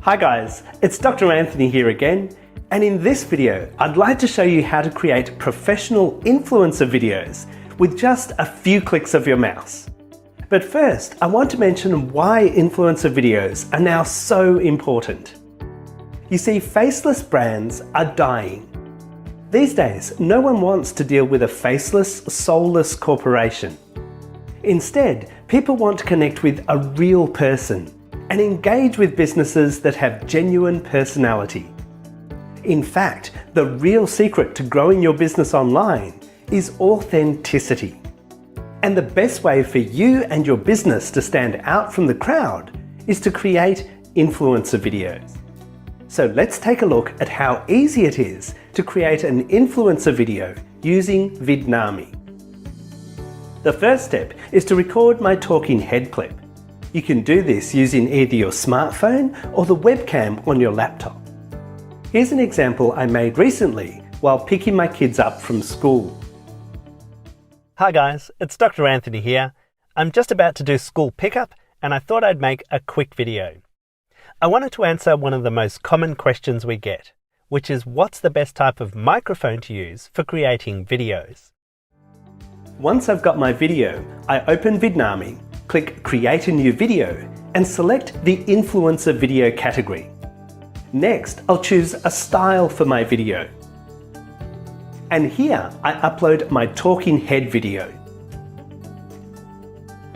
Hi guys, it's Dr. Anthony here again, and in this video I'd like to show you how to create professional influencer videos with just a few clicks of your mouse. But first, I want to mention why influencer videos are now so important. You see, faceless brands are dying. These days, no one wants to deal with a faceless, soulless corporation. Instead, people want to connect with a real person and engage with businesses that have genuine personality. In fact, the real secret to growing your business online is authenticity. And the best way for you and your business to stand out from the crowd is to create influencer videos. So let's take a look at how easy it is to create an influencer video using Vidnami. The first step is to record my talking head clip. You can do this using either your smartphone or the webcam on your laptop. Here's an example I made recently while picking my kids up from school. Hi guys, it's Dr. Anthony here. I'm just about to do school pickup and I thought I'd make a quick video. I wanted to answer one of the most common questions we get, which is what's the best type of microphone to use for creating videos? Once I've got my video, I open Vidnami, click Create a New Video and select the Influencer Video category. Next, I'll choose a style for my video. And here I upload my talking head video.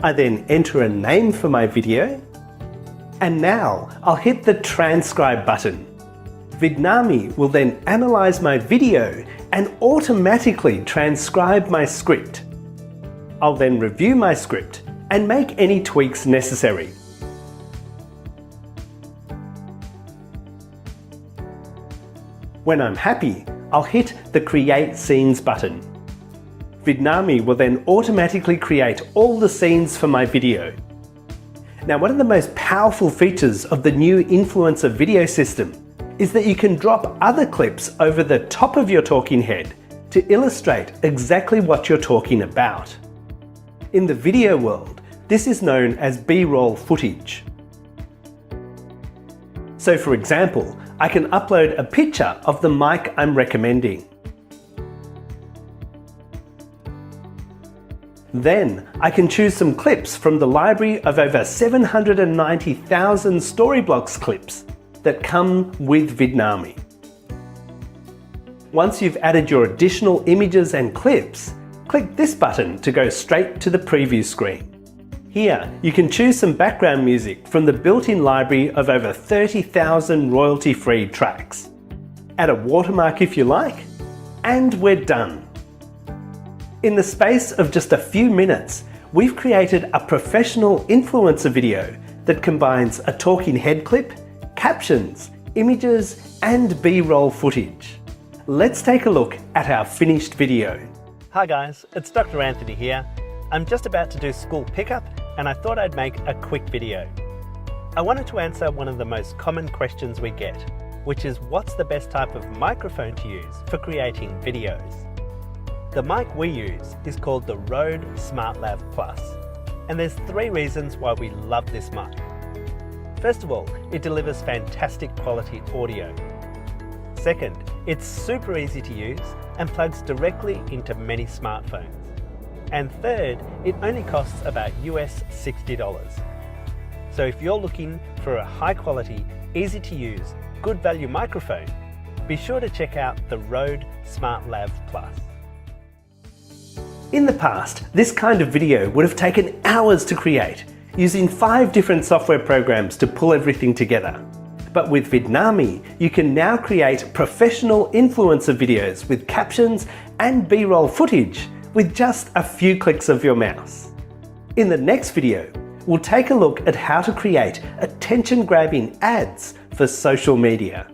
I then enter a name for my video. And now I'll hit the transcribe button. Vidnami will then analyze my video and automatically transcribe my script. I'll then review my script and make any tweaks necessary. When I'm happy, I'll hit the Create Scenes button. Vidnami will then automatically create all the scenes for my video. Now, one of the most powerful features of the new influencer video system is that you can drop other clips over the top of your talking head to illustrate exactly what you're talking about. In the video world, this is known as B-roll footage. So for example, I can upload a picture of the mic I'm recommending. Then I can choose some clips from the library of over 790,000 Storyblocks clips that come with Vidnami. Once you've added your additional images and clips, click this button to go straight to the preview screen. Here, you can choose some background music from the built-in library of over 30,000 royalty-free tracks. Add a watermark if you like, and we're done. In the space of just a few minutes, we've created a professional influencer video that combines a talking head clip, captions, images, and B-roll footage. Let's take a look at our finished video. Hi guys, it's Dr. Anthony here. I'm just about to do school pickup and I thought I'd make a quick video. I wanted to answer one of the most common questions we get, which is what's the best type of microphone to use for creating videos? The mic we use is called the Rode SmartLav Plus, and there's 3 reasons why we love this mic. First of all, it delivers fantastic quality audio. Second, it's super easy to use and plugs directly into many smartphones. And third, it only costs about US $60. So if you're looking for a high quality, easy to use, good value microphone, be sure to check out the Rode SmartLav Plus. In the past, this kind of video would have taken hours to create, using 5 different software programs to pull everything together. But with Vidnami, you can now create professional influencer videos with captions and B-roll footage with just a few clicks of your mouse. In the next video, we'll take a look at how to create attention-grabbing ads for social media.